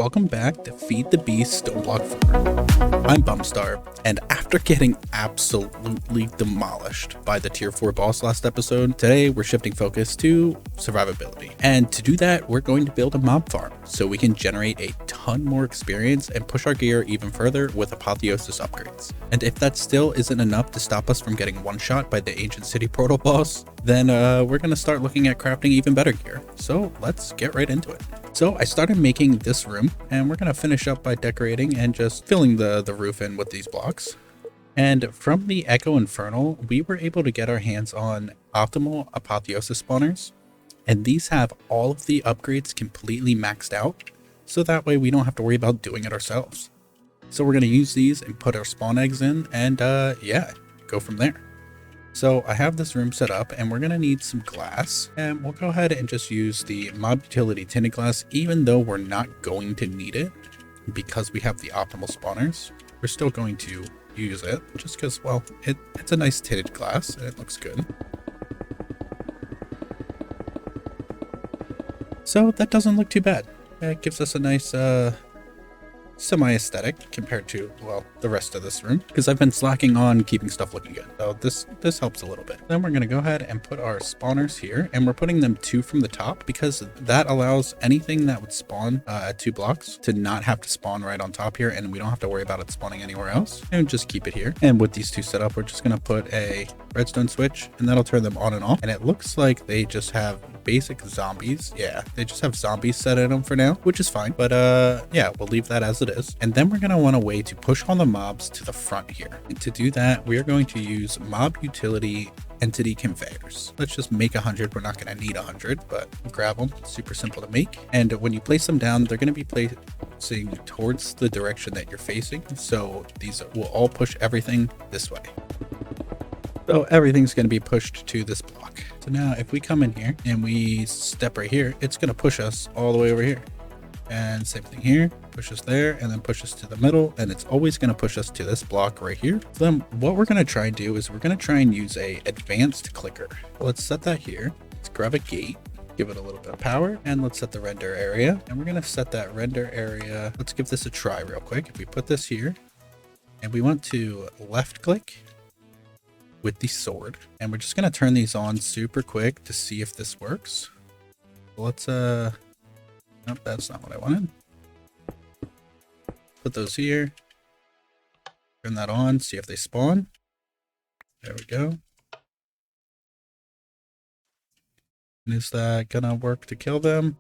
Welcome back to FTB Stoneblock 4. I'm Bumstar, and after getting absolutely demolished by the tier 4 boss last episode, today we're shifting focus to survivability. And to do that, we're going to build a mob farm so we can generate a ton more experience and push our gear even further with Apotheosis upgrades. And if that still isn't enough to stop us from getting one-shot by the ancient city portal boss, then we're going to start looking at crafting even better gear. So let's get right into it. So I started making this room, and we're going to finish up by decorating and just filling the roof in with these blocks. And from the Echo Infernal, we were able to get our hands on optimal Apotheosis spawners. And these have all of the upgrades completely maxed out, so that way we don't have to worry about doing it ourselves. So we're going to use these and put our spawn eggs in and yeah, go from there. So I have this room set up and we're going to need some glass, and we'll go ahead and just use the mob utility tinted glass, even though we're not going to need it because we have the optimal spawners. We're still going to use it just because, well, it's a nice tinted glass and it looks good. So that doesn't look too bad. It gives us a nice semi-aesthetic compared to, well, the rest of this room, because I've been slacking on keeping stuff looking good. So this helps a little bit. Then we're going to go ahead and put our spawners here, and we're putting them 2 from the top because that allows anything that would spawn at 2 blocks to not have to spawn right on top here, and we don't have to worry about it spawning anywhere else, and just keep it here. And with these 2 set up, we're just going to put a redstone switch, and that'll turn them on and off. And it looks like they just have basic zombies. Yeah, they just have zombies set in them for now, which is fine. But yeah, we'll leave that as it is. And then we're going to want a way to push all the mobs to the front here. And to do that, we are going to use mob utility entity conveyors. Let's just make 100. We're not going to need 100, but grab them. It's super simple to make. And when you place them down, they're going to be placing towards the direction that you're facing. So these will all push everything this way. So everything's going to be pushed to this block. So now if we come in here and we step right here, it's going to push us all the way over here. And same thing here, push us there, and then push us to the middle, and it's always going to push us to this block right here. So then what we're going to try and do is we're going to try and use a advanced clicker. Let's set that here. Let's grab a gate, give it a little bit of power, and let's set the render area. And we're going to set that render area. Let's give this a try real quick. If we put this here, and we want to left click with the sword, and we're just going to turn these on super quick to see if this works. Let's nope, that's not what I wanted. Put those here, turn that on, see if they spawn. There we go. And is that gonna work to kill them?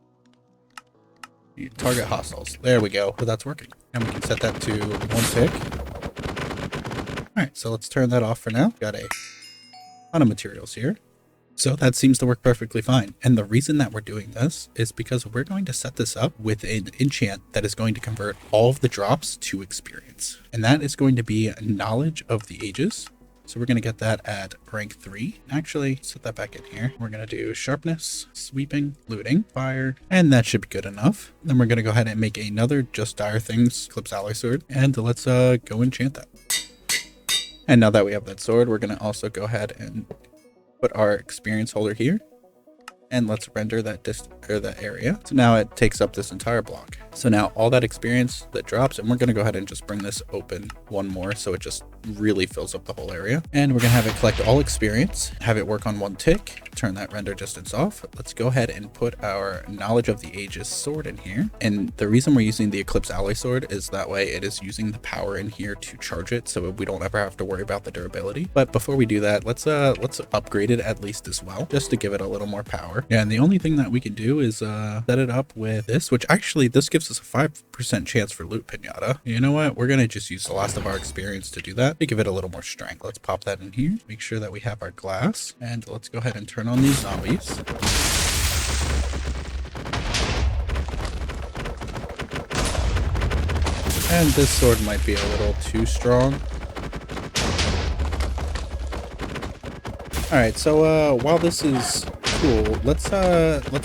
You target hostiles. There we go. But that's working. And we can set that to 1 tick. Alright, so let's turn that off for now. Got a ton of materials here. So that seems to work perfectly fine. And the reason that we're doing this is because we're going to set this up with an enchant that is going to convert all of the drops to experience. And that is going to be knowledge of the ages. So we're going to get that at rank 3. Actually, set that back in here. We're going to do sharpness, sweeping, looting, fire, and that should be good enough. Then we're going to go ahead and make another Just Dire Things Eclipse Alloy Sword. And let's go enchant that. And now that we have that sword, we're going to also go ahead and put our experience holder here, and let's render that that area. So now it takes up this entire block. So now all that experience that drops, and we're going to go ahead and just bring this open one more so it just really fills up the whole area. And we're going to have it collect all experience, have it work on 1 tick, turn that render distance off. Let's go ahead and put our knowledge of the ages sword in here. And the reason we're using the Eclipse Alloy Sword is that way it is using the power in here to charge it, so we don't ever have to worry about the durability. But before we do that, let's upgrade it at least as well, just to give it a little more power. Yeah, and the only thing that we can do is set it up with this, which actually this gives us a 5% chance for loot pinata. You know what? We're going to just use the last of our experience to do that, to give it a little more strength. Let's pop that in here, make sure that we have our glass, and let's go ahead and turn on these zombies. And this sword might be a little too strong. Alright, so while this is cool, let's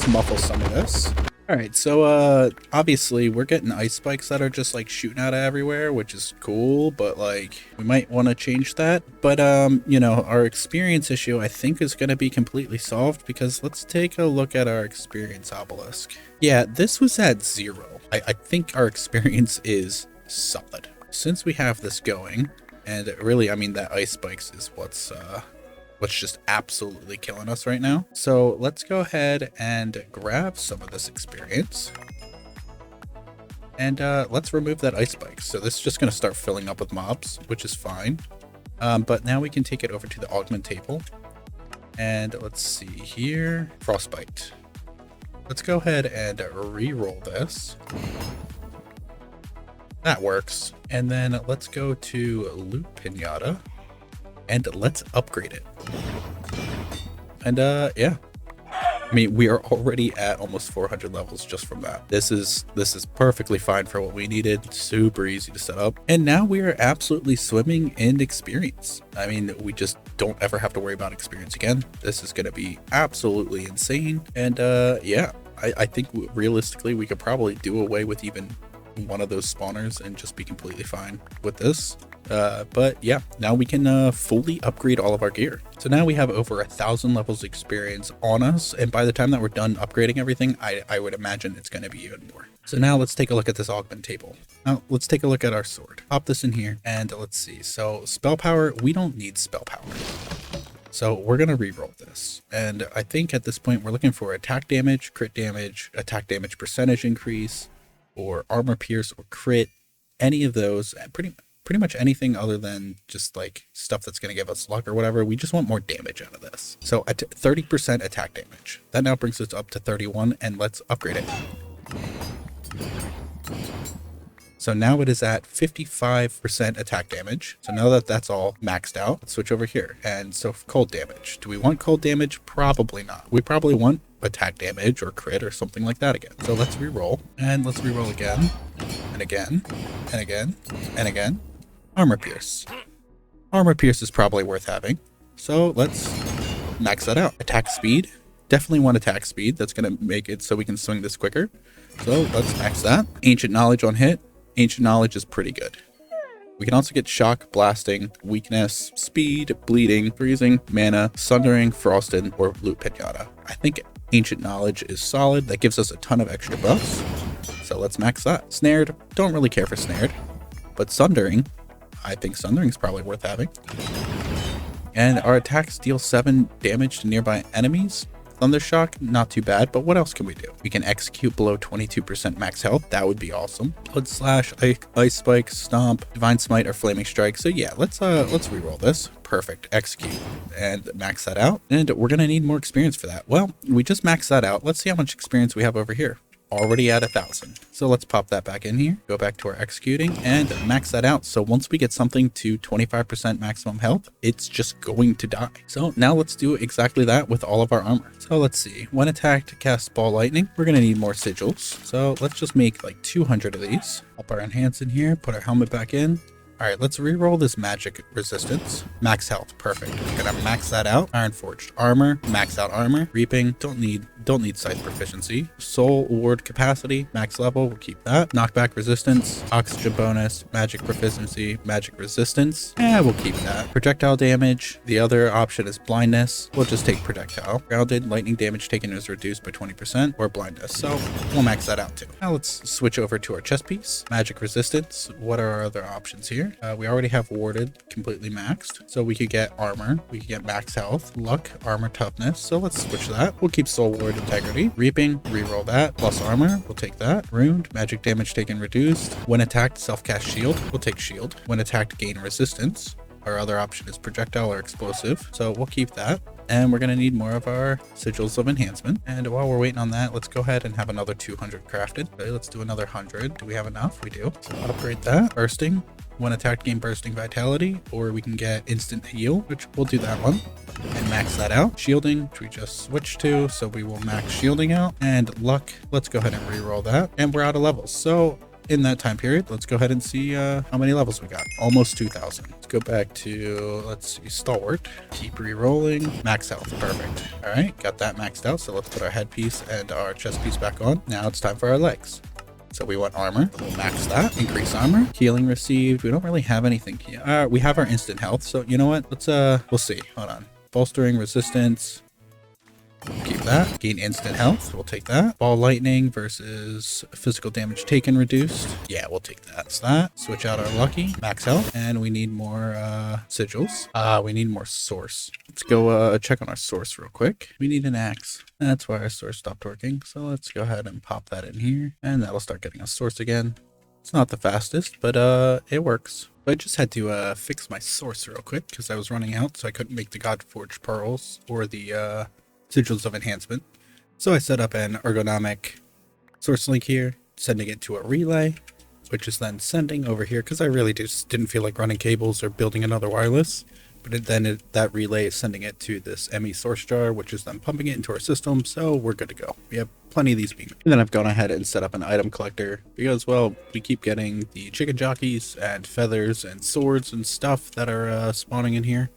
muffle some of this. All right, so obviously we're getting ice spikes that are just like shooting out of everywhere, which is cool, but like we might want to change that. But you know, our experience issue I think is going to be completely solved, because let's take a look at our experience obelisk. Yeah, this was at 0. I think our experience is solid. Since we have this going, and really, I mean, that ice spikes is what's just absolutely killing us right now. So let's go ahead and grab some of this experience. And let's remove that ice spike. So this is just going to start filling up with mobs, which is fine. But now we can take it over to the augment table. And let's see here. Frostbite. Let's go ahead and re-roll this. That works. And then let's go to Loot Pinata. And let's upgrade it. And yeah, I mean, we are already at almost 400 levels just from that. This is perfectly fine for what we needed. Super easy to set up, and now we are absolutely swimming in experience. I mean, we just don't ever have to worry about experience again. This is going to be absolutely insane. And yeah, I think realistically we could probably do away with even one of those spawners and just be completely fine with this. But yeah, now we can fully upgrade all of our gear. So now we have over 1,000 levels experience on us, and by the time that we're done upgrading everything, I would imagine it's going to be even more. So now let's take a look at this augment table. Now let's take a look at our sword. Pop this in here, and let's see. So spell power, we don't need spell power. So we're going to re-roll this. And I think at this point we're looking for attack damage, crit damage, attack damage percentage increase, or armor pierce or crit, any of those, pretty much anything other than just like stuff that's going to give us luck or whatever. We just want more damage out of this. So at 30% attack damage, that now brings us up to 31, and let's upgrade it. So now it is at 55% attack damage. So now that that's all maxed out, let's switch over here. And so cold damage, do we want cold damage? Probably not. We probably want attack damage or crit or something like that again. So let's re-roll, and let's re-roll again and again and again and again. Armor pierce. Armor pierce is probably worth having. So let's max that out. Attack speed. Definitely want attack speed. That's going to make it so we can swing this quicker. So let's max that. Ancient knowledge on hit. Ancient knowledge is pretty good. We can also get shock, blasting, weakness, speed, bleeding, freezing, mana, sundering, frosted, or loot pinata. I think ancient knowledge is solid. That gives us a ton of extra buffs. So let's max that. Snared. Don't really care for snared. But sundering, I think sundering is probably worth having. And our attacks deal 7 damage to nearby enemies. Thundershock, not too bad, but what else can we do? We can execute below 22% max health. That would be awesome. Blood slash, ice spike, stomp, divine smite, or flaming strike. So yeah, let's re-roll this. Perfect. Execute and max that out. And we're gonna need more experience for that. Well, we just maxed that out. Let's see how much experience we have over here. Already at 1,000. So let's pop that back in here, go back to our executing, and max that out. So once we get something to 25% maximum health, it's just going to die. So now let's do exactly that with all of our armor. So let's see, when attacked to cast ball lightning, we're gonna need more sigils. So let's just make like 200 of these. Pop our enhance in here, put our helmet back in. All right, let's re-roll this magic resistance. Max health, perfect. We're gonna max that out. Iron forged armor, max out armor. Reaping, don't need scythe proficiency. Soul ward capacity, max level, we'll keep that. Knockback resistance, oxygen bonus, magic proficiency, magic resistance. Yeah, we'll keep that. Projectile damage, the other option is blindness. We'll just take projectile. Grounded, lightning damage taken is reduced by 20%, or blindness. So we'll max that out too. Now let's switch over to our chest piece. Magic resistance, what are our other options here? We already have warded completely maxed, so we could get armor, we could get max health, luck, armor toughness. So let's switch that. We'll keep soul ward integrity. Reaping, reroll that, plus armor, we'll take that. Ruined, magic damage taken reduced. When attacked, self-cast shield, we'll take shield. When attacked, gain resistance. Our other option is projectile or explosive, so we'll keep that. And we're going to need more of our sigils of enhancement. And while we're waiting on that, let's go ahead and have another 200 crafted. Okay, let's do another 100. Do we have enough? We do. So upgrade that. Bursting. When attacked, gain bursting vitality, or we can get instant heal, which we'll do that one and max that out. Shielding, which we just switched to, so we will max shielding out. And luck, let's go ahead and re-roll that, and we're out of levels. So in that time period, let's go ahead and see how many levels we got. Almost 2,000. Let's go back to, let's see, Stalwart. Keep re-rolling. Max health. Perfect. All right, got that maxed out. So let's put our headpiece and our chest piece back on. Now it's time for our legs. So we want armor. We'll max that. Increase armor. Healing received. We don't really have anything here. We have our instant health. So you know what? Let's we'll see. Hold on. Bolstering resistance. Keep that. Gain instant health. We'll take that. Ball lightning versus physical damage taken reduced. Yeah, we'll take that. That's that. Switch out our lucky. Max health. And we need more sigils. We need more source. Let's go check on our source real quick. We need an axe. That's why our source stopped working. So let's go ahead and pop that in here. And that'll start getting us source again. It's not the fastest, but it works. I just had to fix my source real quick because I was running out, so I couldn't make the Godforged pearls or the sigils of enhancement. So I set up an ergonomic source link here, sending it to a relay, which is then sending over here because I really just didn't feel like running cables or building another wireless. But that relay is sending it to this ME source jar, which is then pumping it into our system. So we're good to go. We have plenty of these being. And then I've gone ahead and set up an item collector because, well, we keep getting the chicken jockeys and feathers and swords and stuff that are spawning in here.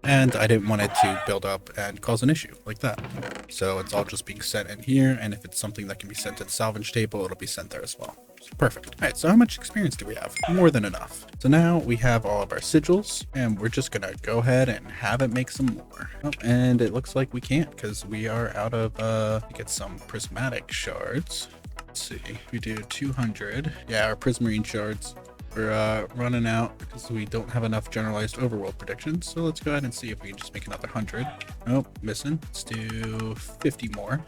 And I didn't want it to build up and cause an issue like that. So it's all just being sent in here. And if it's something that can be sent to the salvage table, it'll be sent there as well. So perfect. All right, so how much experience do we have? More than enough. So now we have all of our sigils and we're just gonna go ahead and have it make some more. Oh, and it looks like we can't because we are out of, get some prismatic shards. Let's see, we do 200. Yeah, our prismarine shards. We're running out because we don't have enough generalized overworld predictions. So let's go ahead and see if we can just make another 100. Nope, missing. Let's do 50 more.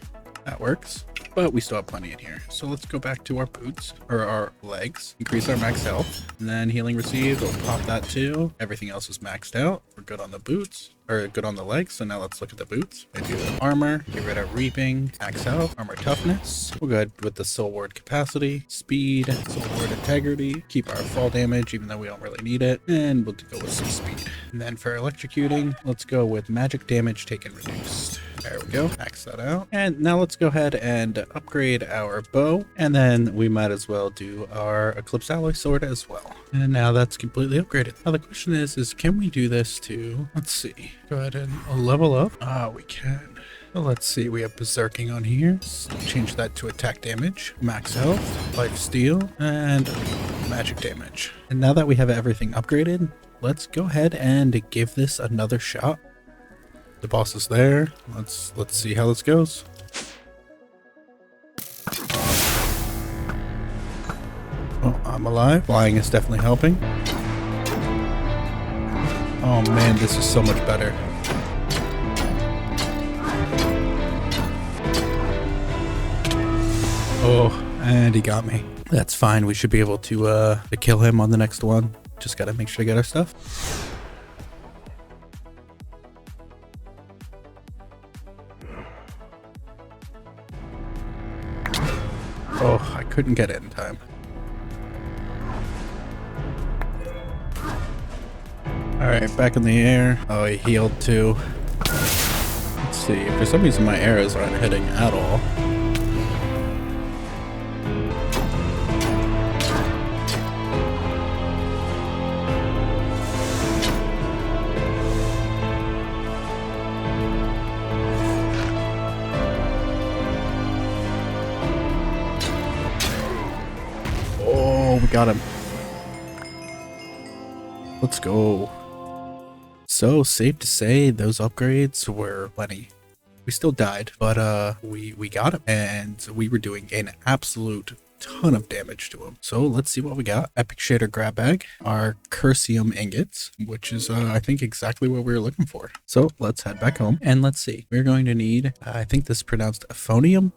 That works. But we still have plenty in here. So let's go back to our boots, or our legs. Increase our max health. And then healing received, we'll pop that too. Everything else is maxed out. We're good on the boots. Or good on the legs, so now let's look at the boots. I do armor, get rid of reaping, max health, armor toughness. We're good with the soul ward capacity, speed, soul ward integrity, keep our fall damage even though we don't really need it, and we'll go with some speed. And then for electrocuting, let's go with magic damage taken reduced. There we go, max that out. And now let's go ahead and upgrade our bow, and then we might as well do our Eclipse Alloy Sword as well. And now that's completely upgraded. Now the question is can we do this to, let's see, go ahead and level up. We can. Well, let's see, we have Berserking on here. Let's change that to attack damage, max health, life steal, and magic damage. And now that we have everything upgraded, let's go ahead and give this another shot. The boss is there. Let's see how this goes. Oh, I'm alive. Flying is definitely helping. Oh man, this is so much better. Oh, and he got me. That's fine. We should be able to kill him on the next one. Just gotta make sure to get our stuff. Oh, I couldn't get it in time. Alright, back in the air. Oh, he healed too. Let's see. For some reason my arrows aren't hitting at all. Oh, we got him. Let's go. So safe to say those upgrades were plenty. We still died, but we got him, and we were doing an absolute ton of damage to him. So let's see what we got. Epic Shader Grab Bag, our Cursium Ingots, which is I think exactly what we were looking for. So let's head back home and let's see. We're going to need, I think this is pronounced Aphonium.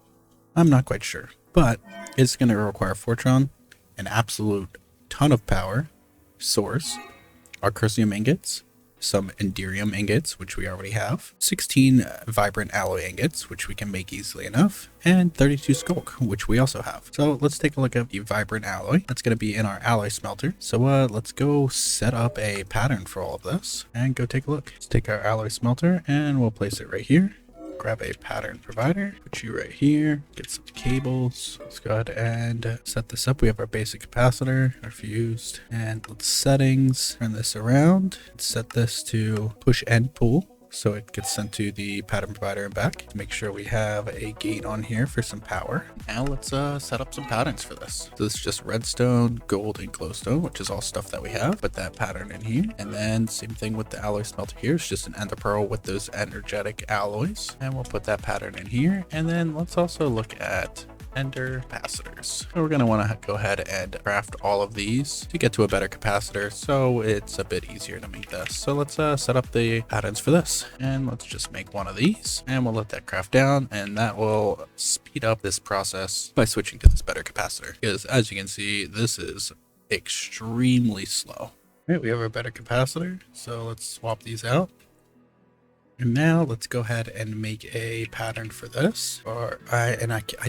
I'm not quite sure, but it's going to require Fortron, an absolute ton of power, source, our Cursium Ingots, some Enderium Ingots, which we already have, 16 Vibrant Alloy Ingots, which we can make easily enough, and 32 Skulk, which we also have. So let's take a look at the Vibrant Alloy. That's going to be in our Alloy Smelter. So let's go set up a pattern for all of this and go take a look. Let's take our Alloy Smelter and we'll place it right here. grab a pattern provider, put you right here, get some cables. Let's go ahead and set this up. We have our basic capacitor, our fused, and let's settings, turn this around, set this to push and pull. So it gets sent to the pattern provider and back to make sure we have a gate on here for some power. Now let's set up some patterns for this. So this is just redstone, gold, and glowstone, which is all stuff that we have. Put that pattern in here. And then same thing with the alloy smelter here. It's just an ender pearl with those energetic alloys. And we'll put that pattern in here. And then let's also look at ender capacitors. So we're going to want to go ahead and craft all of these to get to a better capacitor, so it's a bit easier to make this. So let's set up the patterns for this, and let's just make one of these, and we'll let that craft down, and that will speed up this process by switching to this better capacitor, because as you can see, this is extremely slow. All right, we have our better capacitor, so let's swap these out. And now let's go ahead and make a pattern for this. I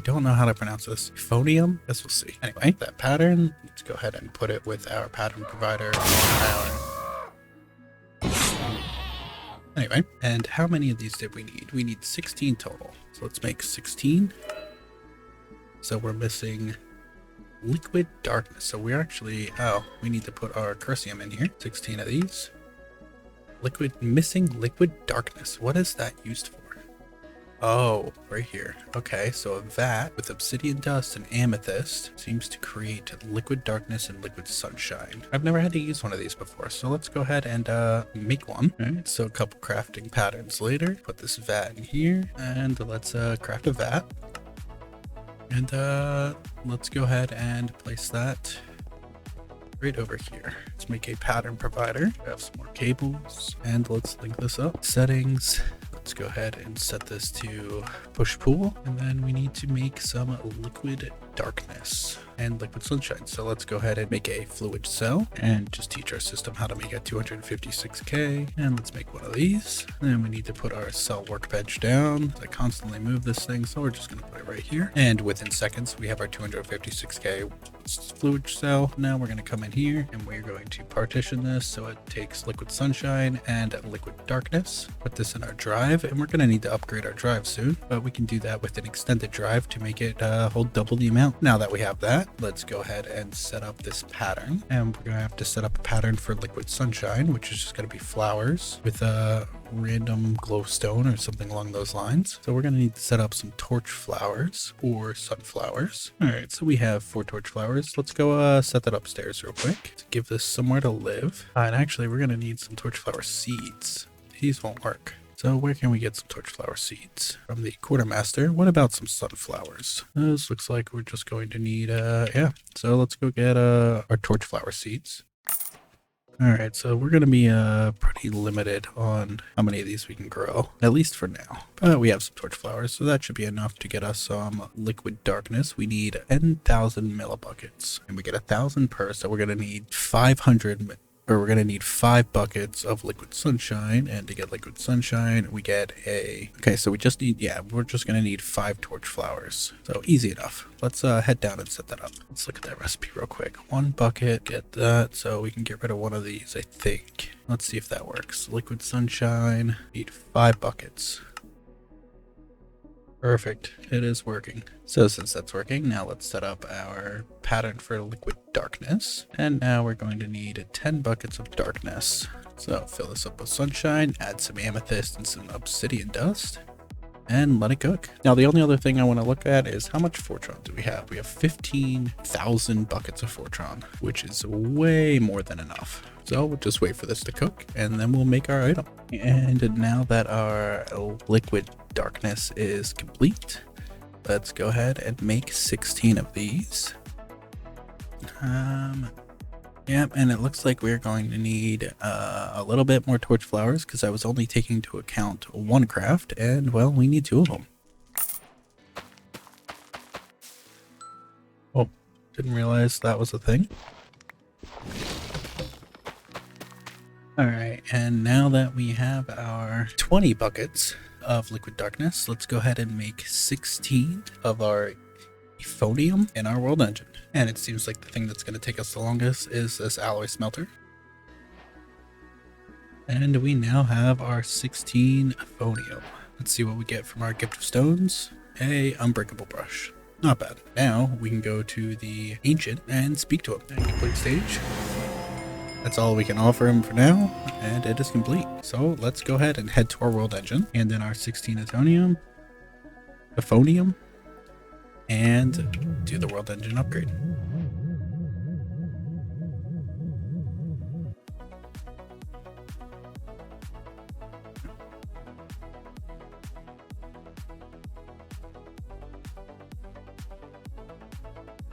don't know how to pronounce this. Euphonium? Guess we'll see. Anyway, that pattern, let's go ahead and put it with our pattern provider. Anyway, and how many of these did we need? We need 16 total. So let's make 16. So we're missing liquid darkness. So we're actually, we need to put our cursium in here. 16 of these. Missing liquid darkness. What is that used for? Oh, right here. Okay, so a vat with obsidian dust and amethyst seems to create liquid darkness and liquid sunshine. I've never had to use one of these before, so let's go ahead and make one. All right, so a couple crafting patterns later, put this vat in here, and let's craft a vat. And let's go ahead and place that right over here. Let's make a pattern provider. We have some more cables, and let's link this up. Settings. Let's go ahead and set this to push pull, and then we need to make some liquid darkness and liquid sunshine. So let's go ahead and make a fluid cell and just teach our system how to make a 256K. And let's make one of these. And then we need to put our cell workbench down. I constantly move this thing, so we're just going to put it right here. And within seconds, we have our 256K fluid cell. Now we're going to come in here and we're going to partition this so it takes liquid sunshine and liquid darkness. Put this in our drive, and we're going to need to upgrade our drive soon, but we can do that with an extended drive to make it hold double the amount. Now that we have that, let's go ahead and set up this pattern, and we're going to have to set up a pattern for liquid sunshine, which is just going to be flowers with a random glowstone or something along those lines. So we're going to need to set up some torch flowers or sunflowers. All right, so we have 4 torch flowers. Let's go set that upstairs real quick to give this somewhere to live. And actually, we're going to need some torch flower seeds. These won't work. So where can we get some torchflower seeds? From the quartermaster. What about some sunflowers? This looks like we're just going to need, yeah. So let's go get our torchflower seeds. All right, so we're going to be pretty limited on how many of these we can grow, at least for now. But we have some torchflowers, so that should be enough to get us some liquid darkness. We need 10,000 millibuckets, and we get 1,000 per, so we're going to need 500 we're going to need 5 buckets of liquid sunshine, and to get liquid sunshine we get okay, so we just need, we're just going to need 5 torch flowers, so easy enough. Let's head down and set that up. Let's look at that recipe real quick. 1 bucket, get that, so we can get rid of one of these, I think. Let's see if that works. Liquid sunshine, need 5 buckets. Perfect, it is working. So since that's working, now let's set up our pattern for liquid darkness. And now we're going to need 10 buckets of darkness. So fill this up with sunshine, add some amethyst and some obsidian dust, and let it cook. Now the only other thing I want to look at is how much Fortron do we have? We have 15,000 buckets of Fortron, which is way more than enough. So we'll just wait for this to cook, and then we'll make our item. And now that our liquid darkness is complete, let's go ahead and make 16 of these. Yep, and it looks like we're going to need a little bit more torch flowers, because I was only taking into account 1 craft, and well, we need 2 of them. Oh, didn't realize that was a thing. Alright, and now that we have our 20 buckets of liquid darkness, let's go ahead and make 16 of our euphonium in our world engine. And it seems like the thing that's going to take us the longest is this alloy smelter. And we now have our 16 euphonium. Let's see what we get from our gift of stones. A unbreakable brush. Not bad. Now we can go to the ancient and speak to him. And complete stage. That's all we can offer him for now, and it is complete. So let's go ahead and head to our world engine, and then our 16 Atonium, Euphonium, and do the world engine upgrade.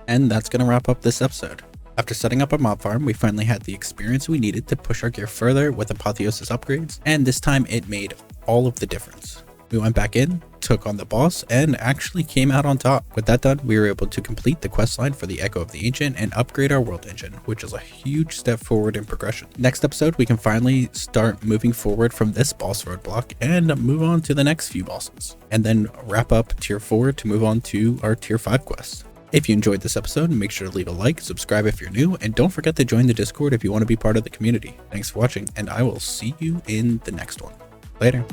And that's going to wrap up this episode. After setting up our mob farm, we finally had the experience we needed to push our gear further with Apotheosis upgrades, and this time it made all of the difference. We went back in, took on the boss, and actually came out on top. With that done, we were able to complete the questline for the Echo of the Ancient and upgrade our world engine, which is a huge step forward in progression. Next episode, we can finally start moving forward from this boss roadblock and move on to the next few bosses, and then wrap up tier 4 to move on to our tier 5 quests. If you enjoyed this episode, make sure to leave a like, subscribe if you're new, and don't forget to join the Discord if you want to be part of the community. Thanks for watching, and I will see you in the next one. Later.